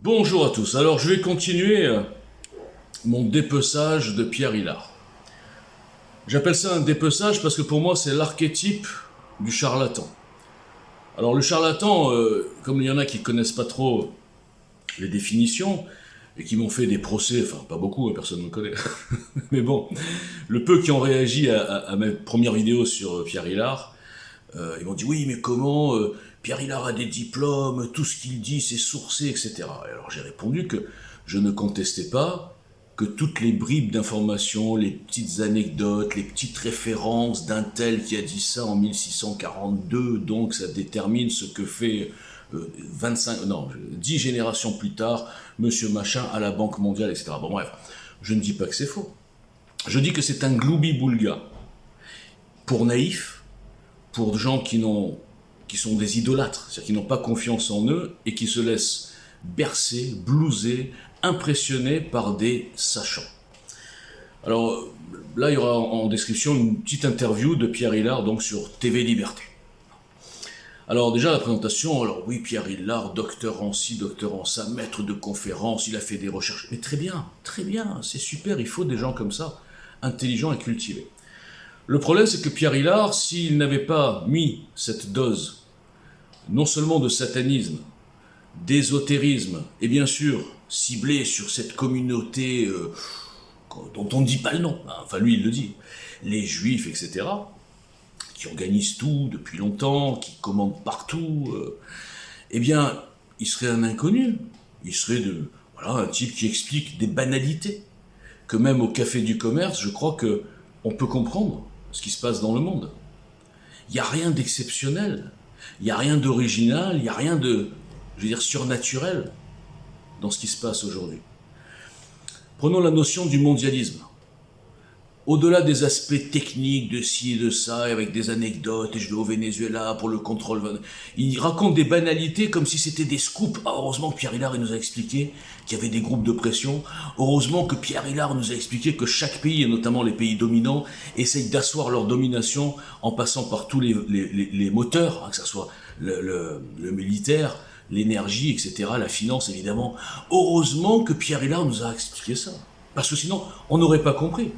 Bonjour à tous. Alors je vais continuer mon dépeçage de Pierre Hilard. J'appelle ça un dépeçage parce que pour moi c'est l'archétype du charlatan. Alors le charlatan, comme il y en a qui ne connaissent pas trop les définitions et qui m'ont fait des procès, enfin pas beaucoup, personne ne me connaît, mais bon, le peu qui ont réagi à mes premières vidéos sur Pierre Hilard, ils m'ont dit oui mais comment Pierre Hilard a des diplômes, tout ce qu'il dit c'est sourcé, etc. Et alors j'ai répondu que je ne contestais pas que toutes les bribes d'informations, les petites anecdotes, les petites références d'un tel qui a dit ça en 1642, donc ça détermine ce que fait 10 générations plus tard, monsieur machin à la Banque mondiale, etc. Bon bref, je ne dis pas que c'est faux. Je dis que c'est un gloubi-boulga. Pour naïfs, pour gens qui sont des idolâtres, c'est-à-dire qui n'ont pas confiance en eux et qui se laissent bercer, blouser, impressionner par des sachants. Alors là, il y aura en description une petite interview de Pierre Hilard donc sur TV Liberté. Alors déjà la présentation, alors oui, Pierre Hilard, docteur en ci, docteur en ça, maître de conférences, il a fait des recherches, mais très bien, c'est super, il faut des gens comme ça, intelligents et cultivés. Le problème, c'est que Pierre Hilard, s'il n'avait pas mis cette dose, non seulement de satanisme, d'ésotérisme, et bien sûr, ciblé sur cette communauté dont on ne dit pas le nom, enfin lui il le dit, les juifs, etc., qui organisent tout depuis longtemps, qui commandent partout, eh bien, il serait un inconnu, il serait un type qui explique des banalités, que même au café du commerce, je crois qu'on peut comprendre ce qui se passe dans le monde. Il n'y a rien d'exceptionnel, il n'y a rien d'original, il n'y a rien de, surnaturel dans ce qui se passe aujourd'hui. Prenons la notion du mondialisme. Au-delà des aspects techniques de ci et de ça, avec des anecdotes, et je vais au Venezuela pour le contrôle, il raconte des banalités comme si c'était des scoops. Ah, heureusement que Pierre Hilard nous a expliqué qu'il y avait des groupes de pression. Heureusement que Pierre Hilard nous a expliqué que chaque pays, et notamment les pays dominants, essayent d'asseoir leur domination en passant par tous les moteurs, que ce soit le militaire, l'énergie, etc., la finance, évidemment. Heureusement que Pierre Hilard nous a expliqué ça. Parce que sinon, on n'aurait pas compris.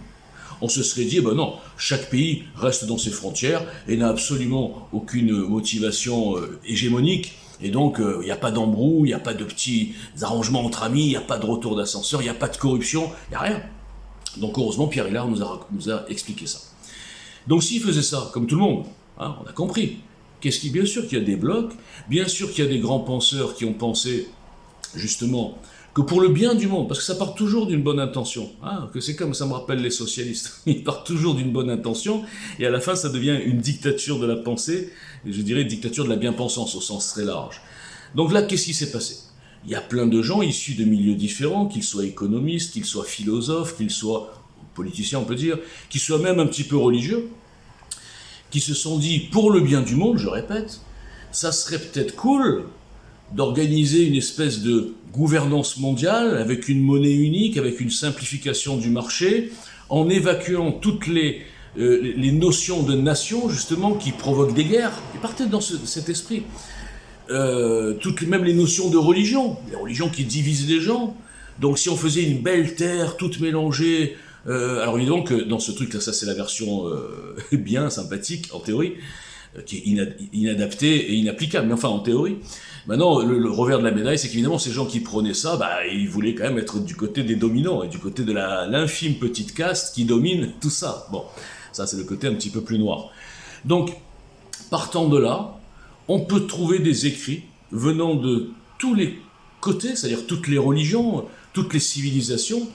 On se serait dit, non, chaque pays reste dans ses frontières et n'a absolument aucune motivation hégémonique. Et donc, il n'y a pas d'embrouille, il n'y a pas de petits arrangements entre amis, il n'y a pas de retour d'ascenseur, il n'y a pas de corruption, il n'y a rien. Donc, heureusement, Pierre Hilard nous a expliqué ça. Donc, s'il faisait ça, comme tout le monde, on a compris. Bien sûr qu'il y a des blocs, bien sûr qu'il y a des grands penseurs qui ont pensé, justement, que pour le bien du monde, parce que ça part toujours d'une bonne intention, que c'est comme ça me rappelle les socialistes, ils partent toujours d'une bonne intention, et à la fin ça devient une dictature de la pensée, et je dirais dictature de la bien-pensance au sens très large. Donc là, qu'est-ce qui s'est passé? Il y a plein de gens issus de milieux différents, qu'ils soient économistes, qu'ils soient philosophes, qu'ils soient politiciens on peut dire, qu'ils soient même un petit peu religieux, qui se sont dit, pour le bien du monde, je répète, ça serait peut-être cool d'organiser une espèce de gouvernance mondiale avec une monnaie unique, avec une simplification du marché, en évacuant toutes les notions de nation, justement, qui provoquent des guerres. Ils partaient dans cet esprit. Même les notions de religion, les religions qui divisent les gens. Donc si on faisait une belle terre, toute mélangée, alors évidemment que dans ce truc-là, ça c'est la version bien sympathique, en théorie, qui est inadaptée et inapplicable, mais enfin en théorie. Maintenant, le revers de la médaille, c'est qu'évidemment, ces gens qui prenaient ça, ils voulaient quand même être du côté des dominants, et du côté de l'infime petite caste qui domine tout ça. Bon, ça c'est le côté un petit peu plus noir. Donc, partant de là, on peut trouver des écrits venant de tous les côtés, c'est-à-dire toutes les religions, toutes les civilisations.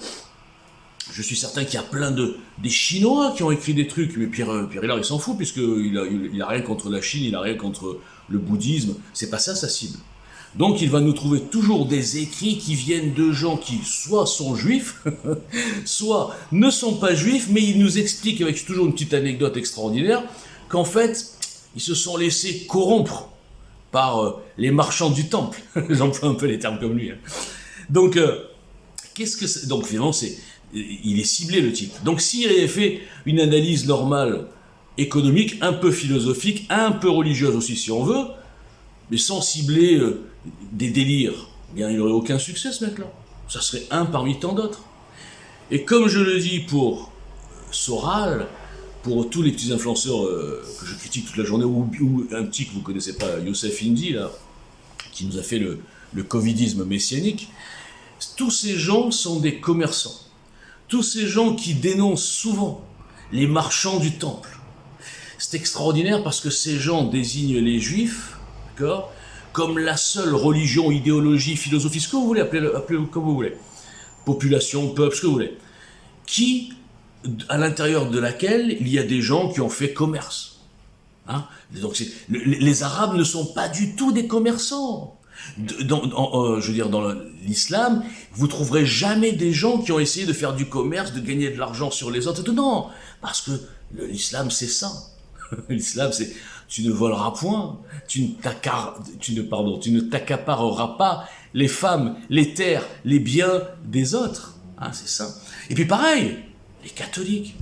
Je suis certain qu'il y a plein des Chinois qui ont écrit des trucs, mais Pierre Hilard, il s'en fout, puisqu'il a rien contre la Chine, il a rien contre le bouddhisme, c'est pas ça sa cible. Donc il va nous trouver toujours des écrits qui viennent de gens qui soit sont juifs, soit ne sont pas juifs, mais ils nous expliquent avec toujours une petite anecdote extraordinaire, qu'en fait, ils se sont laissés corrompre par les marchands du temple. J'emploie un peu les termes comme lui. Donc, donc finalement, il est ciblé le type. Donc s'il avait fait une analyse normale, économique, un peu philosophique, un peu religieuse aussi si on veut, mais sans cibler des délires eh bien, il n'aurait aucun succès, ce mec-là. Ça serait un parmi tant d'autres. Et comme je le dis pour Soral, pour tous les petits influenceurs que je critique toute la journée, ou un petit que vous ne connaissez pas, Youssef Indy, là, qui nous a fait le covidisme messianique, tous ces gens sont des commerçants. Tous ces gens qui dénoncent souvent les marchands du temple. C'est extraordinaire parce que ces gens désignent les juifs, d'accord, comme la seule religion, idéologie, philosophie, ce que vous voulez, appelez-le comme vous voulez, population, peuple, ce que vous voulez, à l'intérieur de laquelle il y a des gens qui ont fait commerce. Hein, donc les Arabes ne sont pas du tout des commerçants. Je veux dire, dans l'islam, vous trouverez jamais des gens qui ont essayé de faire du commerce, de gagner de l'argent sur les autres. Non, parce que l'islam, c'est ça. L'islam, c'est tu ne voleras point, tu ne t'accapareras pas les femmes, les terres, les biens des autres. Hein, c'est ça. Et puis pareil, les catholiques,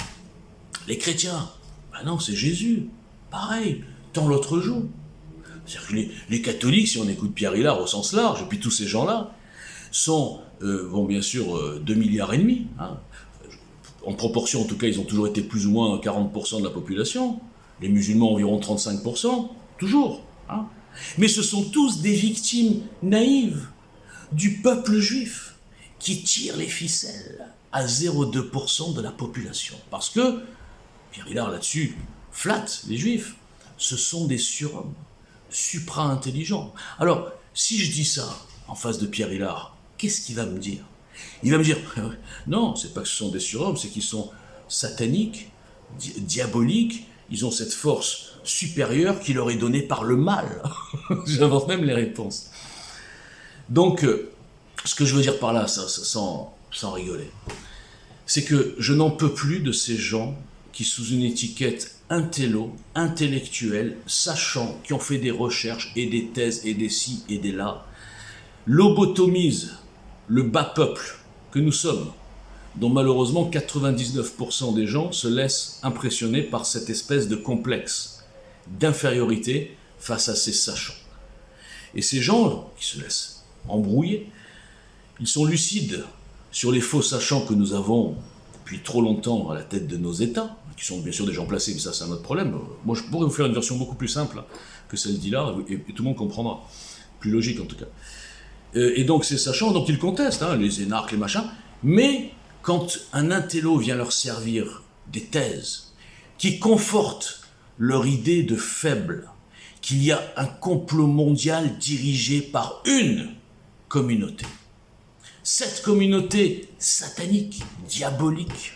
les chrétiens, ben non, c'est Jésus. Pareil, tant l'autre joue. C'est-à-dire que les catholiques, si on écoute Pierre Hilard au sens large, et puis tous ces gens-là, sont, bien sûr, 2,5 milliards. Hein. En proportion, en tout cas, ils ont toujours été plus ou moins 40% de la population. Les musulmans, environ 35%, toujours. Hein. Mais ce sont tous des victimes naïves du peuple juif qui tire les ficelles à 0,2% de la population. Parce que, Pierre Hilard là-dessus, flatte les juifs, ce sont des surhommes, supra-intelligents. Alors, si je dis ça en face de Pierre Hilard, qu'est-ce qu'il va me dire? Il va me dire, non, c'est pas que ce sont des surhommes, c'est qu'ils sont sataniques, diaboliques, ils ont cette force supérieure qui leur est donnée par le mal. J'invente même les réponses. Donc, ce que je veux dire par là, sans rigoler, c'est que je n'en peux plus de ces gens qui, sous une étiquette intellectuelle, sachant, qui ont fait des recherches et des thèses et des ci et des là, lobotomisent le bas peuple que nous sommes, dont malheureusement 99% des gens se laissent impressionner par cette espèce de complexe d'infériorité face à ces sachants. Et ces gens qui se laissent embrouiller, ils sont lucides sur les faux sachants que nous avons depuis trop longtemps à la tête de nos États, qui sont bien sûr des gens placés, mais ça c'est un autre problème. Moi je pourrais vous faire une version beaucoup plus simple que celle d'Hilard, et tout le monde comprendra. Plus logique en tout cas. Et donc ces sachants, donc ils contestent, hein, les énarques, les machins, mais quand un intello vient leur servir des thèses qui confortent leur idée de faible, qu'il y a un complot mondial dirigé par une communauté, cette communauté satanique, diabolique,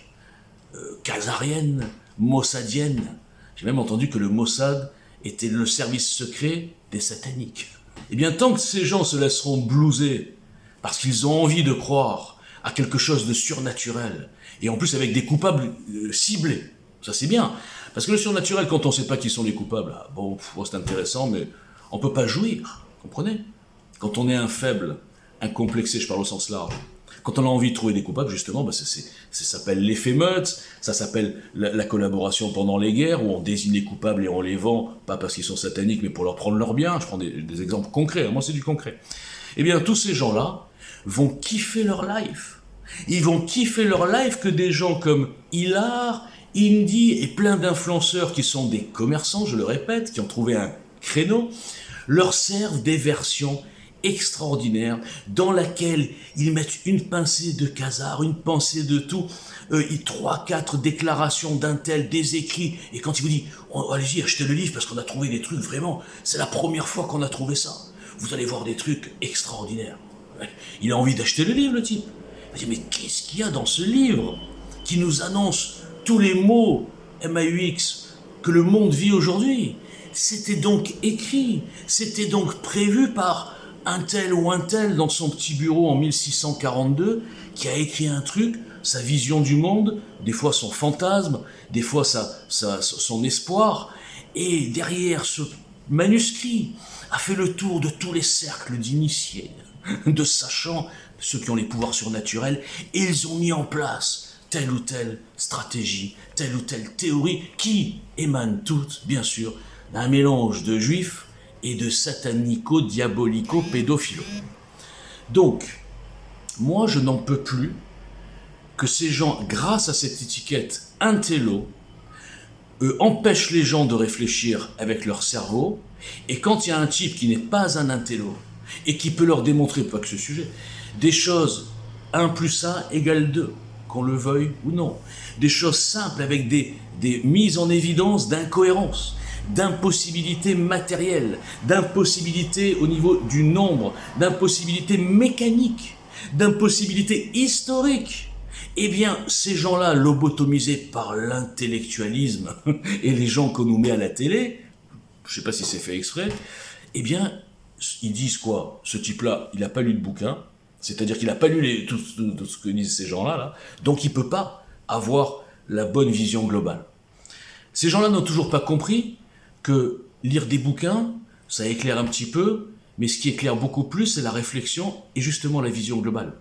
khazarienne, mossadienne, j'ai même entendu que le Mossad était le service secret des sataniques. Eh bien, tant que ces gens se laisseront blouser parce qu'ils ont envie de croire à quelque chose de surnaturel, et en plus avec des coupables ciblés, ça c'est bien, parce que le surnaturel, quand on ne sait pas qui sont les coupables, bon, c'est intéressant, mais on ne peut pas jouir, comprenez? Quand on est un faible, incomplexé, je parle au sens large, quand on a envie de trouver des coupables, justement, ça s'appelle l'effet meute, ça s'appelle la collaboration pendant les guerres, où on désigne les coupables et on les vend, pas parce qu'ils sont sataniques, mais pour leur prendre leurs biens. Je prends des exemples concrets, moi c'est du concret. Eh bien, tous ces gens-là vont kiffer leur life. Ils vont kiffer leur life que des gens comme Hilard, Indy et plein d'influenceurs qui sont des commerçants, je le répète, qui ont trouvé un créneau, leur servent des versions extraordinaire, dans laquelle ils mettent une pincée de Khazar, une pincée de tout, 3-4 déclarations d'un tel, des écrits, et quand il vous dit allez-y, achetez le livre parce qu'on a trouvé des trucs vraiment, c'est la première fois qu'on a trouvé ça, vous allez voir des trucs extraordinaires. Il a envie d'acheter le livre, le type. Il dit, mais qu'est-ce qu'il y a dans ce livre qui nous annonce tous les mots MAUX que le monde vit aujourd'hui? C'était donc écrit, c'était donc prévu par un tel ou un tel dans son petit bureau en 1642 qui a écrit un truc, sa vision du monde, des fois son fantasme, des fois son espoir, et derrière ce manuscrit a fait le tour de tous les cercles d'initiés, de sachants, ceux qui ont les pouvoirs surnaturels, et ils ont mis en place telle ou telle stratégie, telle ou telle théorie, qui émanent toutes, bien sûr, d'un mélange de juifs et de satanico-diabolico-pédophilos. Donc, moi, je n'en peux plus que ces gens, grâce à cette étiquette intello, empêchent les gens de réfléchir avec leur cerveau, et quand il y a un type qui n'est pas un intello, et qui peut leur démontrer, pas que ce sujet, des choses 1 plus 1 égale 2, qu'on le veuille ou non, des choses simples avec des mises en évidence d'incohérence, d'impossibilités matérielles, d'impossibilités au niveau du nombre, d'impossibilités mécaniques, d'impossibilités historiques. Eh bien, ces gens-là, lobotomisés par l'intellectualisme et les gens qu'on nous met à la télé, je ne sais pas si c'est fait exprès, eh bien, ils disent quoi? Ce type-là, il n'a pas lu de bouquin, c'est-à-dire qu'il n'a pas lu tout ce que disent ces gens-là, là, donc il ne peut pas avoir la bonne vision globale. Ces gens-là n'ont toujours pas compris que lire des bouquins, ça éclaire un petit peu, mais ce qui éclaire beaucoup plus, c'est la réflexion et justement la vision globale.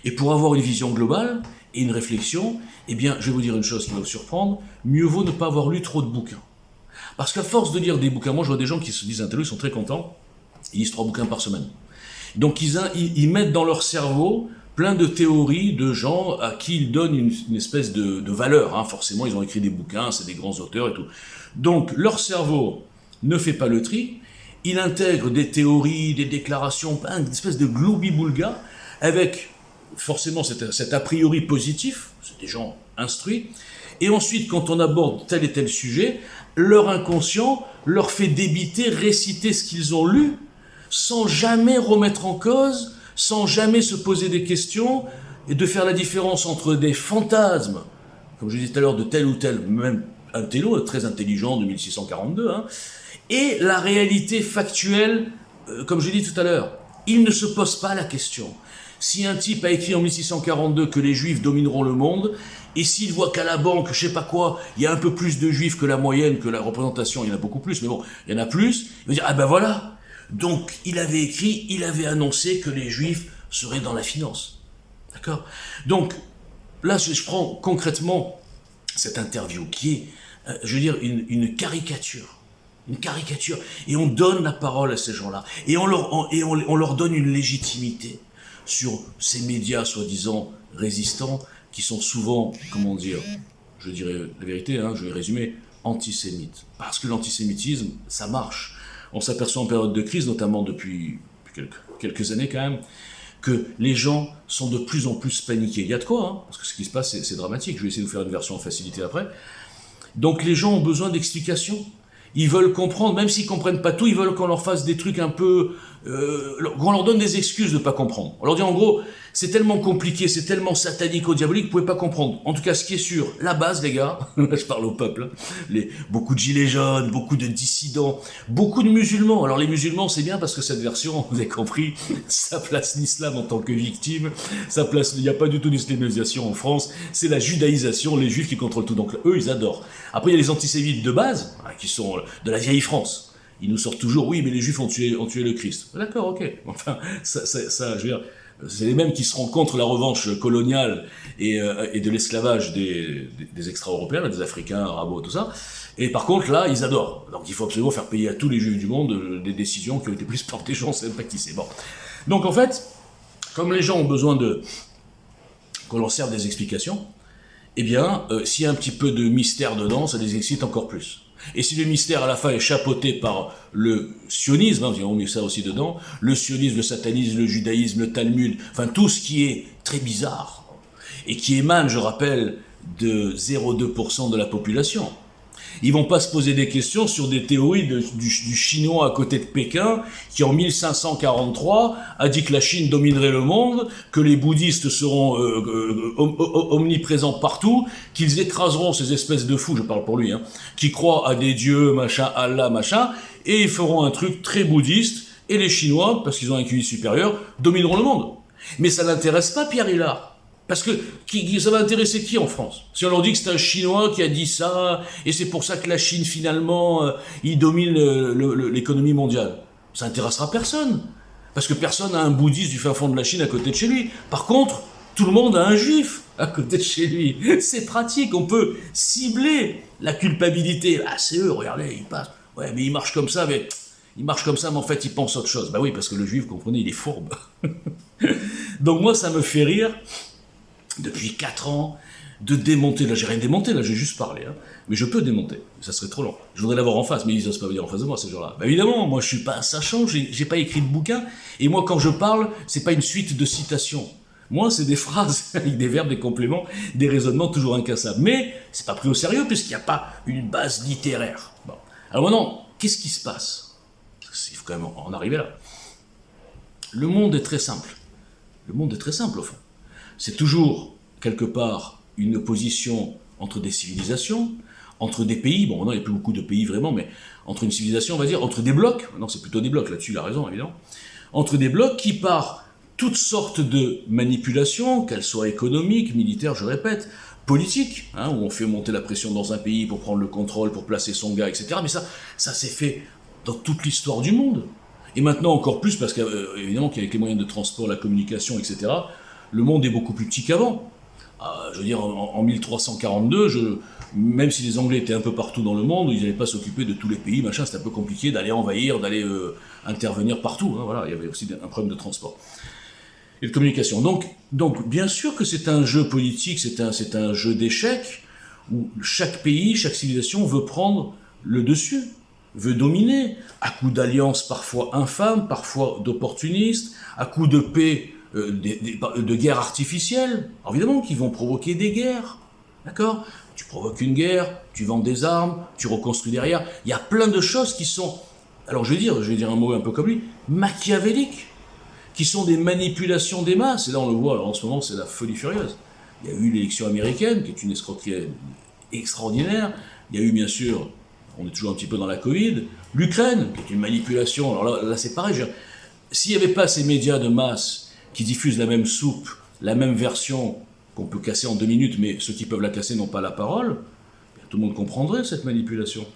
Et pour avoir une vision globale et une réflexion, eh bien, je vais vous dire une chose qui va vous surprendre, mieux vaut ne pas avoir lu trop de bouquins. Parce qu'à force de lire des bouquins, moi je vois des gens qui se disent intello, ils sont très contents, ils lisent 3 bouquins par semaine. Donc ils mettent dans leur cerveau plein de théories de gens à qui ils donnent une espèce de valeur. Hein. Forcément, ils ont écrit des bouquins, c'est des grands auteurs et tout. Donc leur cerveau ne fait pas le tri, il intègre des théories, des déclarations, une espèce de gloubi-boulga, avec forcément cet a priori positif, c'est des gens instruits, et ensuite quand on aborde tel et tel sujet, leur inconscient leur fait débiter, réciter ce qu'ils ont lu, sans jamais remettre en cause, sans jamais se poser des questions, et de faire la différence entre des fantasmes, comme je disais tout à l'heure, de tel ou tel, même un télo très intelligent de 1642, hein, et la réalité factuelle, comme je l'ai dit tout à l'heure. Il ne se pose pas la question. Si un type a écrit en 1642 que les juifs domineront le monde, et s'il voit qu'à la banque, je sais pas quoi, il y a un peu plus de juifs que la moyenne, que la représentation, il y en a beaucoup plus, mais bon, il y en a plus, il va dire, ah ben voilà. Donc, il avait écrit, il avait annoncé que les juifs seraient dans la finance. D'accord? Donc, là, je prends concrètement cette interview qui est, je veux dire, une caricature. Une caricature. Et on donne la parole à ces gens-là. Et on leur donne une légitimité sur ces médias soi-disant résistants qui sont souvent, comment dire, je dirais la vérité, hein, je vais résumer, antisémites. Parce que l'antisémitisme, ça marche. On s'aperçoit en période de crise, notamment depuis quelques années quand même, que les gens sont de plus en plus paniqués. Il y a de quoi, hein, parce que ce qui se passe, c'est dramatique. Je vais essayer de vous faire une version en facilité après. Donc les gens ont besoin d'explications. Ils veulent comprendre, même s'ils ne comprennent pas tout, ils veulent qu'on leur fasse des trucs un peu... qu'on leur donne des excuses de ne pas comprendre. On leur dit en gros, c'est tellement compliqué, c'est tellement satanico-diabolique, vous ne pouvez pas comprendre. En tout cas, ce qui est sûr, la base, les gars, je parle au peuple, hein, beaucoup de gilets jaunes, beaucoup de dissidents, beaucoup de musulmans. Alors les musulmans, c'est bien parce que cette version, vous avez compris, ça place l'islam en tant que victime, ça place, il n'y a pas du tout d'islamisation en France, c'est la judaïsation, les juifs qui contrôlent tout. Donc eux, ils adorent. Après, il y a les antisémites de base, hein, qui sont de la vieille France. Ils nous sortent toujours, oui, mais les Juifs ont tué le Christ. D'accord, ok. Enfin, ça, je veux dire, c'est les mêmes qui seront contre la revanche coloniale et de l'esclavage des extra-européens, des Africains, Arabes, tout ça. Et par contre, là, ils adorent. Donc il faut absolument faire payer à tous les Juifs du monde des décisions qui ont été prises par des gens, on ne sait même pas qui c'est. Bon. Donc en fait, comme les gens ont besoin qu'on leur serve des explications, eh bien, s'il y a un petit peu de mystère dedans, ça les excite encore plus. Et si le mystère à la fin est chapeauté par le sionisme, hein, on met ça aussi dedans, le sionisme, le satanisme, le judaïsme, le Talmud, enfin tout ce qui est très bizarre, et qui émane, je rappelle, de 0,2% de la population. Ils vont pas se poser des questions sur des théories du chinois à côté de Pékin, qui en 1543 a dit que la Chine dominerait le monde, que les bouddhistes seront omniprésents partout, qu'ils écraseront ces espèces de fous, je parle pour lui, hein, qui croient à des dieux, machin, Allah, machin, et ils feront un truc très bouddhiste, et les Chinois, parce qu'ils ont un QI supérieur, domineront le monde. Mais ça n'intéresse pas Pierre Hillard. Parce que ça va intéresser qui en France? Si on leur dit que c'est un Chinois qui a dit ça, et c'est pour ça que la Chine, finalement, il domine l'économie mondiale, ça intéressera personne. Parce que personne n'a un bouddhiste du fin fond de la Chine à côté de chez lui. Par contre, tout le monde a un juif à côté de chez lui. C'est pratique, on peut cibler la culpabilité. Ah, c'est eux, regardez, ils passent. Ouais, mais ils marchent comme ça, mais en fait, ils pensent autre chose. Bah oui, parce que le juif, vous comprenez, il est fourbe. Donc moi, ça me fait rire, depuis 4 ans, de démonter. Là, j'ai rien démonté, là, j'ai juste parlé. Hein. Mais je peux démonter, ça serait trop long. Je voudrais l'avoir en face, mais ils n'osent pas venir en face de moi, ces gens-là. Bah, évidemment, moi, je suis pas un sachant, j'ai pas écrit de bouquin. Et moi, quand je parle, c'est pas une suite de citations. Moi, c'est des phrases avec des verbes, des compléments, des raisonnements toujours incassables. Mais c'est pas pris au sérieux puisqu'il n'y a pas une base littéraire. Bon. Alors maintenant, qu'est-ce qui se passe? Il faut quand même en arriver là. Le monde est très simple. Le monde est très simple, au fond. C'est toujours, quelque part, une opposition entre des civilisations, entre des pays. Bon, maintenant, il n'y a plus beaucoup de pays vraiment, mais entre une civilisation, on va dire, entre des blocs. Non, c'est plutôt des blocs, là-dessus, il a raison, évidemment. Entre des blocs qui, par toutes sortes de manipulations, qu'elles soient économiques, militaires, je répète, politiques, hein, où on fait monter la pression dans un pays pour prendre le contrôle, pour placer son gars, etc. Mais ça s'est fait dans toute l'histoire du monde. Et maintenant encore plus, parce qu'évidemment qu'avec les moyens de transport, la communication, etc., le monde est beaucoup plus petit qu'avant. Je veux dire, en 1342, même si les Anglais étaient un peu partout dans le monde, ils n'allaient pas s'occuper de tous les pays, machin, c'était un peu compliqué d'aller envahir, d'aller intervenir partout. Hein, voilà, il y avait aussi un problème de transport et de communication. Donc bien sûr que c'est un jeu politique, c'est un jeu d'échecs, où chaque pays, chaque civilisation veut prendre le dessus, veut dominer, à coups d'alliances parfois infâmes, parfois d'opportunistes, à coups de paix, de guerres artificielles, alors évidemment qui vont provoquer des guerres, d'accord? Tu provoques une guerre, tu vends des armes, tu reconstruis derrière, il y a plein de choses qui sont, alors je vais dire un mot un peu comme lui, machiavéliques, qui sont des manipulations des masses, et là on le voit, alors en ce moment c'est la folie furieuse. Il y a eu l'élection américaine, qui est une escroquerie extraordinaire, il y a eu bien sûr, on est toujours un petit peu dans la Covid, l'Ukraine, qui est une manipulation, alors là c'est pareil, s'il n'y avait pas ces médias de masse qui diffusent la même soupe, la même version qu'on peut casser en 2 minutes, mais ceux qui peuvent la casser n'ont pas la parole, tout le monde comprendrait cette manipulation.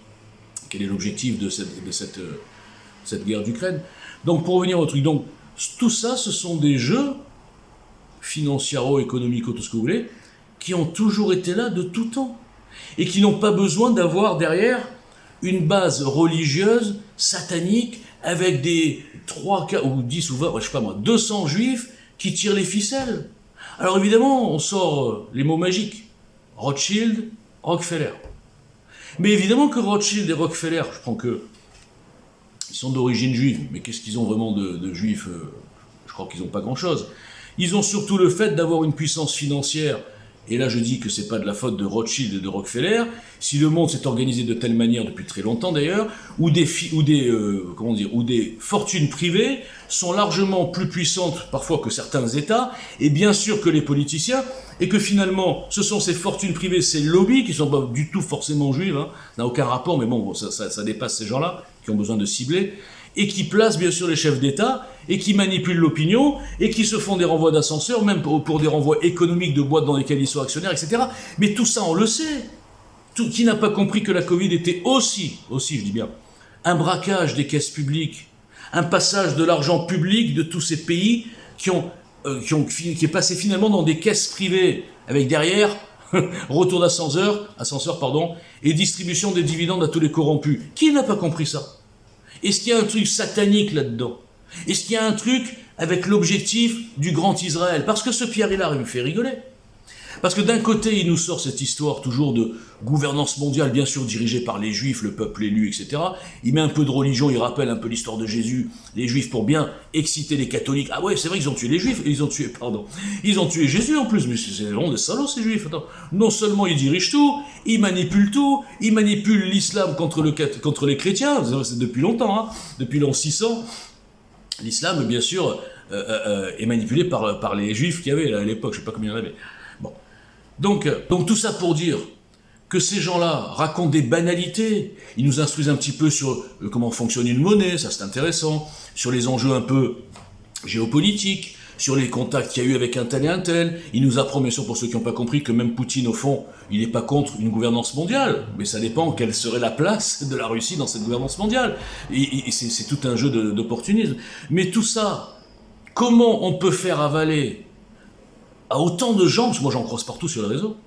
Quel est l'objectif de cette guerre d'Ukraine? Donc pour revenir au truc, donc tout ça, ce sont des jeux financiero-économico, tout ce que vous voulez, qui ont toujours été là de tout temps, et qui n'ont pas besoin d'avoir derrière une base religieuse, satanique, avec des 3, 4, ou 10 ou 20, je sais pas moi, 200 juifs qui tirent les ficelles. Alors évidemment, on sort les mots magiques. Rothschild, Rockefeller. Mais évidemment que Rothschild et Rockefeller, je prends que, ils sont d'origine juive, mais qu'est-ce qu'ils ont vraiment de juifs? Je crois qu'ils n'ont pas grand-chose. Ils ont surtout le fait d'avoir une puissance financière. Et là, je dis que c'est pas de la faute de Rothschild et de Rockefeller. Si le monde s'est organisé de telle manière depuis très longtemps d'ailleurs, où des fortunes privées sont largement plus puissantes parfois que certains États, et bien sûr que les politiciens, et que finalement, ce sont ces fortunes privées, ces lobbies qui sont pas du tout forcément juives, hein, n'a aucun rapport, mais bon, ça dépasse ces gens-là qui ont besoin de cibler, et qui placent bien sûr les chefs d'État, et qui manipulent l'opinion, et qui se font des renvois d'ascenseurs, même pour des renvois économiques de boîtes dans lesquelles ils sont actionnaires, etc. Mais tout ça, on le sait. Qui n'a pas compris que la Covid était aussi, je dis bien, un braquage des caisses publiques, un passage de l'argent public de tous ces pays qui est passé finalement dans des caisses privées, avec derrière retour d'ascenseur, et distribution des dividendes à tous les corrompus. Qui n'a pas compris ça? Est-ce qu'il y a un truc satanique là-dedans? Est-ce qu'il y a un truc avec l'objectif du grand Israël? Parce que ce Pierre Hillard, il me fait rigoler. Parce que d'un côté, il nous sort cette histoire toujours de gouvernance mondiale, bien sûr dirigée par les Juifs, le peuple élu, etc. Il met un peu de religion, il rappelle un peu l'histoire de Jésus, les Juifs pour bien exciter les catholiques. Ah ouais, c'est vrai, ils ont tué les Juifs, ils ont tué Jésus en plus, mais c'est vraiment des salauds ces Juifs. Attends. Non seulement ils dirigent tout, ils manipulent l'islam contre les chrétiens, c'est depuis longtemps, hein, depuis l'an 600. L'islam, bien sûr, est manipulé par les Juifs qu'il y avait à l'époque, je ne sais pas combien il y en avait. Bon. Donc tout ça pour dire que ces gens-là racontent des banalités, ils nous instruisent un petit peu sur comment fonctionne une monnaie, ça c'est intéressant, sur les enjeux un peu géopolitiques, sur les contacts qu'il y a eu avec un tel et un tel. Il nous apprend, bien sûr, pour ceux qui n'ont pas compris, que même Poutine, au fond, il n'est pas contre une gouvernance mondiale, mais ça dépend quelle serait la place de la Russie dans cette gouvernance mondiale. Et c'est tout un jeu d'opportunisme. Mais tout ça, comment on peut faire avaler à autant de gens, parce que moi j'en croise partout sur les réseaux,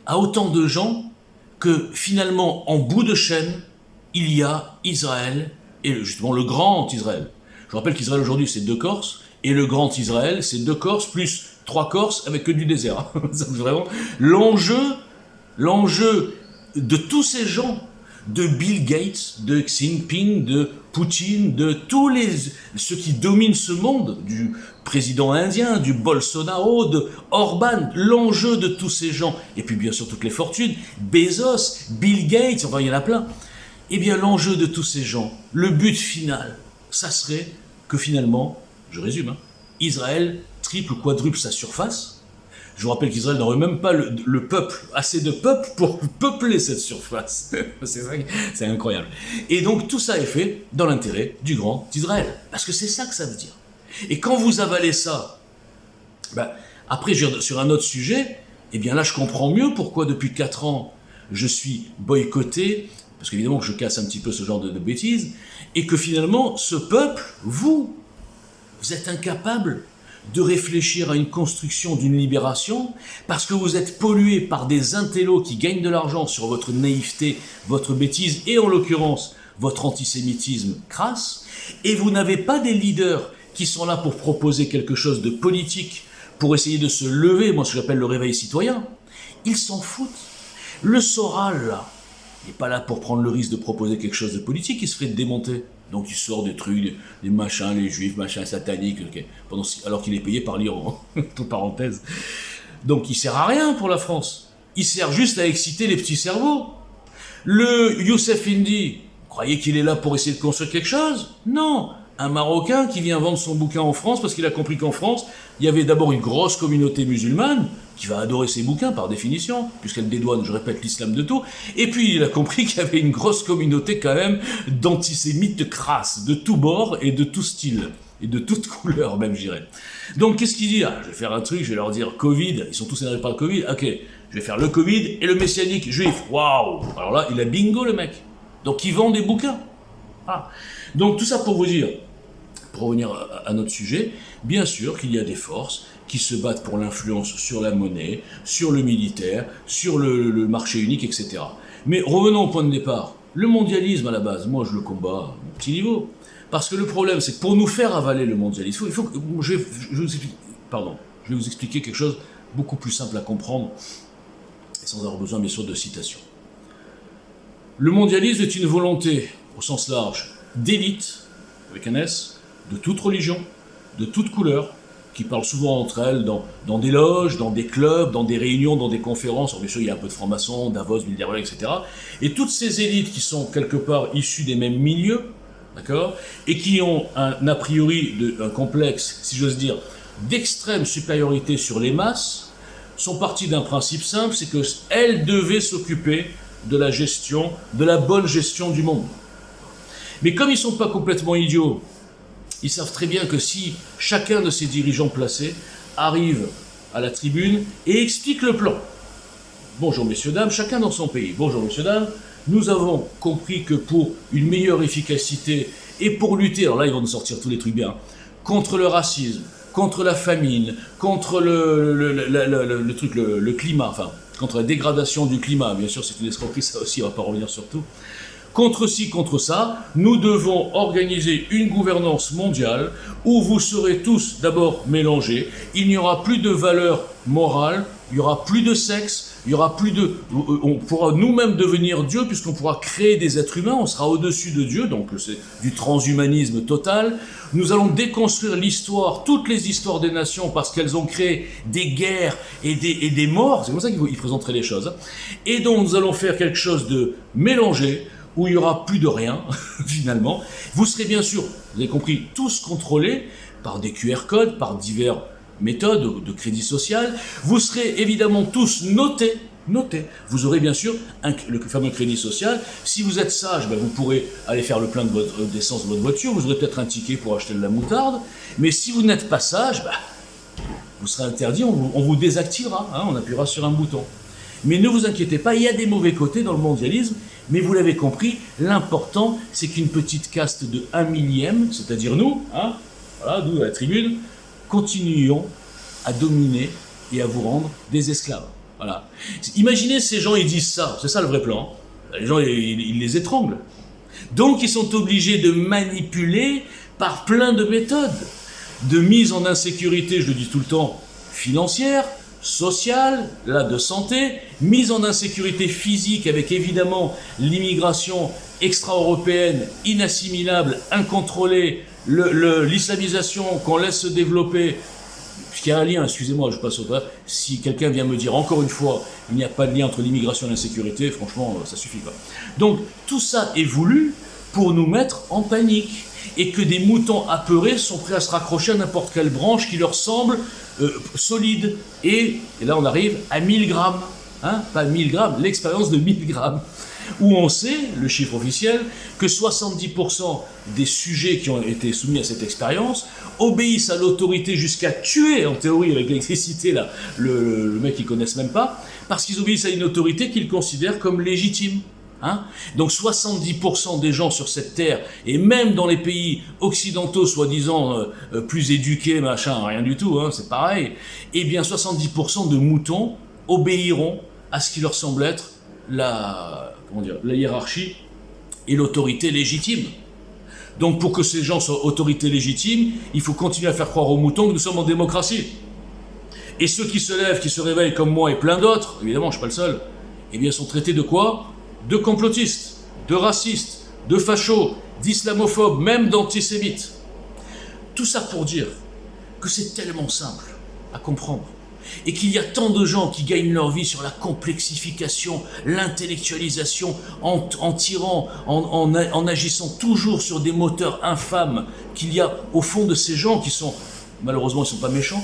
à autant de gens que finalement, en bout de chaîne, il y a Israël, et justement le grand Israël. Je rappelle qu'Israël aujourd'hui c'est 2 Corses, Et le grand Israël, c'est 2 Corses plus 3 Corses avec que du désert. C'est vraiment l'enjeu de tous ces gens, de Bill Gates, de Xi Jinping, de Poutine, de tous ceux qui dominent ce monde, du président indien, du Bolsonaro, de Orban, l'enjeu de tous ces gens, et puis bien sûr toutes les fortunes, Bezos, Bill Gates, enfin il y en a plein, eh bien l'enjeu de tous ces gens, le but final, ça serait que finalement, je résume, Israël triple ou quadruple sa surface. Je vous rappelle qu'Israël n'aurait même pas le peuple, assez de peuple pour peupler cette surface. C'est incroyable. Et donc tout ça est fait dans l'intérêt du grand Israël. Parce que c'est ça que ça veut dire. Et quand vous avalez ça, après sur un autre sujet, eh bien là je comprends mieux pourquoi depuis 4 ans je suis boycotté, parce qu'évidemment que je casse un petit peu ce genre de bêtises, et que finalement ce peuple, vous êtes incapable de réfléchir à une construction d'une libération, parce que vous êtes pollué par des intellos qui gagnent de l'argent sur votre naïveté, votre bêtise, et en l'occurrence, votre antisémitisme crasse, et vous n'avez pas des leaders qui sont là pour proposer quelque chose de politique, pour essayer de se lever, moi ce que j'appelle le réveil citoyen. Ils s'en foutent. Le Soral, là, il n'est pas là pour prendre le risque de proposer quelque chose de politique, il se ferait démonter. Donc il sort des trucs, des machins, les juifs, machins sataniques, okay, alors qu'il est payé par l'Iran, entre parenthèses. Donc il sert à rien pour la France. Il sert juste à exciter les petits cerveaux. Le Youssef Indy, vous croyez qu'il est là pour essayer de construire quelque chose? Non. Un Marocain qui vient vendre son bouquin en France parce qu'il a compris qu'en France, il y avait d'abord une grosse communauté musulmane qui va adorer ses bouquins par définition, puisqu'elle dédouane, je répète, l'islam de tout. Et puis il a compris qu'il y avait une grosse communauté quand même d'antisémites crasses, de tous bords et de tout style. Et de toutes couleurs même, je dirais. Donc qu'est-ce qu'il dit? Je vais faire un truc, je vais leur dire Covid, ils sont tous énervés par le Covid, ok, je vais faire le Covid et le messianique juif. Waouh! Alors là, il a bingo le mec. Donc il vend des bouquins. Ah. Donc tout ça pour vous dire, pour revenir à notre sujet, bien sûr qu'il y a des forces qui se battent pour l'influence sur la monnaie, sur le militaire, sur le marché unique, etc. Mais revenons au point de départ. Le mondialisme, à la base, moi je le combats à mon petit niveau. Parce que le problème, c'est que pour nous faire avaler le mondialisme, il faut que je vais vous expliquer quelque chose de beaucoup plus simple à comprendre, et sans avoir besoin, bien sûr, de citations. Le mondialisme est une volonté, au sens large, d'élite, avec un S, de toute religion, de toute couleur, qui parlent souvent entre elles dans des loges, dans des clubs, dans des réunions, dans des conférences. Alors bien sûr, il y a un peu de francs-maçons, Davos, Bilderberg, etc. Et toutes ces élites qui sont quelque part issues des mêmes milieux, d'accord, et qui ont un a priori, un complexe, si j'ose dire, d'extrême supériorité sur les masses, sont parties d'un principe simple, c'est qu'elles devaient s'occuper de la gestion, de la bonne gestion du monde. Mais comme ils ne sont pas complètement idiots, ils savent très bien que si chacun de ces dirigeants placés arrive à la tribune et explique le plan. Bonjour messieurs, dames, chacun dans son pays. Bonjour messieurs, dames, nous avons compris que pour une meilleure efficacité et pour lutter, alors là ils vont nous sortir tous les trucs bien, contre le racisme, contre la famine, contre le climat, enfin, contre la dégradation du climat, bien sûr c'est une escroquerie ça aussi, on ne va pas revenir sur tout. Contre ci, contre ça, nous devons organiser une gouvernance mondiale où vous serez tous d'abord mélangés. Il n'y aura plus de valeurs morales, il n'y aura plus de sexe, il y aura plus de... On pourra nous-mêmes devenir Dieu puisqu'on pourra créer des êtres humains, on sera au-dessus de Dieu, donc c'est du transhumanisme total. Nous allons déconstruire l'histoire, toutes les histoires des nations parce qu'elles ont créé des guerres et des morts, c'est comme ça qu'ils présenteraient les choses. Et donc nous allons faire quelque chose de mélangé, où il n'y aura plus de rien, finalement. Vous serez bien sûr, vous avez compris, tous contrôlés par des QR codes, par diverses méthodes de crédit social. Vous serez évidemment tous notés. Vous aurez bien sûr le fameux crédit social. Si vous êtes sage, vous pourrez aller faire le plein d'essence de votre voiture. Vous aurez peut-être un ticket pour acheter de la moutarde. Mais si vous n'êtes pas sage, vous serez interdit, on vous désactivera, on appuiera sur un bouton. Mais ne vous inquiétez pas, il y a des mauvais côtés dans le mondialisme, mais vous l'avez compris, l'important, c'est qu'une petite caste de 1 millième, c'est-à-dire nous, voilà, nous à la tribune, continuions à dominer et à vous rendre des esclaves. Voilà. Imaginez ces gens, ils disent ça, c'est ça le vrai plan. Les gens, ils les étranglent. Donc, ils sont obligés de manipuler par plein de méthodes. de mise en insécurité, je le dis tout le temps, financière, sociale, là de santé, mise en insécurité physique avec évidemment l'immigration extra-européenne inassimilable, incontrôlée, l'islamisation qu'on laisse se développer, puisqu'il y a un lien, excusez-moi, je passe au pas, si quelqu'un vient me dire encore une fois, il n'y a pas de lien entre l'immigration et l'insécurité, franchement, ça suffit pas. Donc tout ça est voulu pour nous mettre en panique, et que des moutons apeurés sont prêts à se raccrocher à n'importe quelle branche qui leur semble solide. Et là on arrive à 1000 grammes, hein, pas 1000 grammes, l'expérience de 1000 grammes, où on sait, le chiffre officiel, que 70% des sujets qui ont été soumis à cette expérience obéissent à l'autorité jusqu'à tuer, en théorie avec l'électricité, là, le mec qu'ils connaissent même pas, parce qu'ils obéissent à une autorité qu'ils considèrent comme légitime. Hein? Donc 70% des gens sur cette terre, et même dans les pays occidentaux soi-disant plus éduqués, machin, rien du tout, hein, c'est pareil, eh bien 70% de moutons obéiront à ce qui leur semble être la hiérarchie et l'autorité légitime. Donc pour que ces gens soient autorité légitime, il faut continuer à faire croire aux moutons que nous sommes en démocratie. Et ceux qui se lèvent, qui se réveillent comme moi et plein d'autres, évidemment je ne suis pas le seul, eh bien sont traités de quoi ? De complotistes, de racistes, de fachos, d'islamophobes, même d'antisémites. Tout ça pour dire que c'est tellement simple à comprendre et qu'il y a tant de gens qui gagnent leur vie sur la complexification, l'intellectualisation, en tirant, en agissant toujours sur des moteurs infâmes, qu'il y a au fond de ces gens qui sont, malheureusement ils ne sont pas méchants,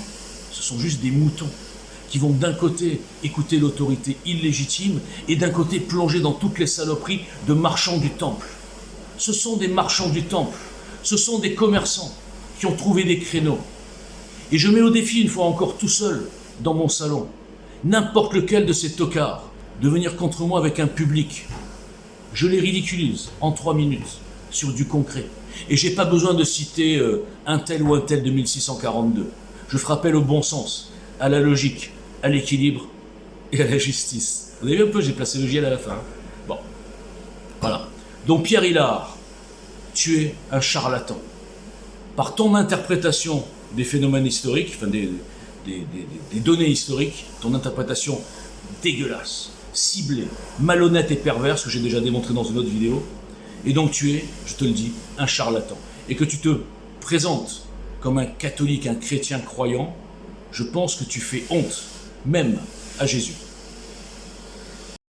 ce sont juste des moutons qui vont d'un côté écouter l'autorité illégitime et d'un côté plonger dans toutes les saloperies de marchands du temple. Ce sont des marchands du temple, ce sont des commerçants qui ont trouvé des créneaux. Et je mets au défi une fois encore tout seul dans mon salon, n'importe lequel de ces tocards, de venir contre moi avec un public. Je les ridiculise en 3 minutes sur du concret. Et j'ai pas besoin de citer un tel ou un tel de 1642. Je ferai appel au bon sens, à la logique, à l'équilibre et à la justice. Vous avez vu un peu, j'ai placé le JL à la fin. Bon, voilà. Donc Pierre Hillard, tu es un charlatan. Par ton interprétation des phénomènes historiques, enfin des données historiques, ton interprétation dégueulasse, ciblée, malhonnête et perverse, que j'ai déjà démontré dans une autre vidéo, et donc tu es, je te le dis, un charlatan. Et que tu te présentes comme un catholique, un chrétien croyant, je pense que tu fais honte, même à Jésus.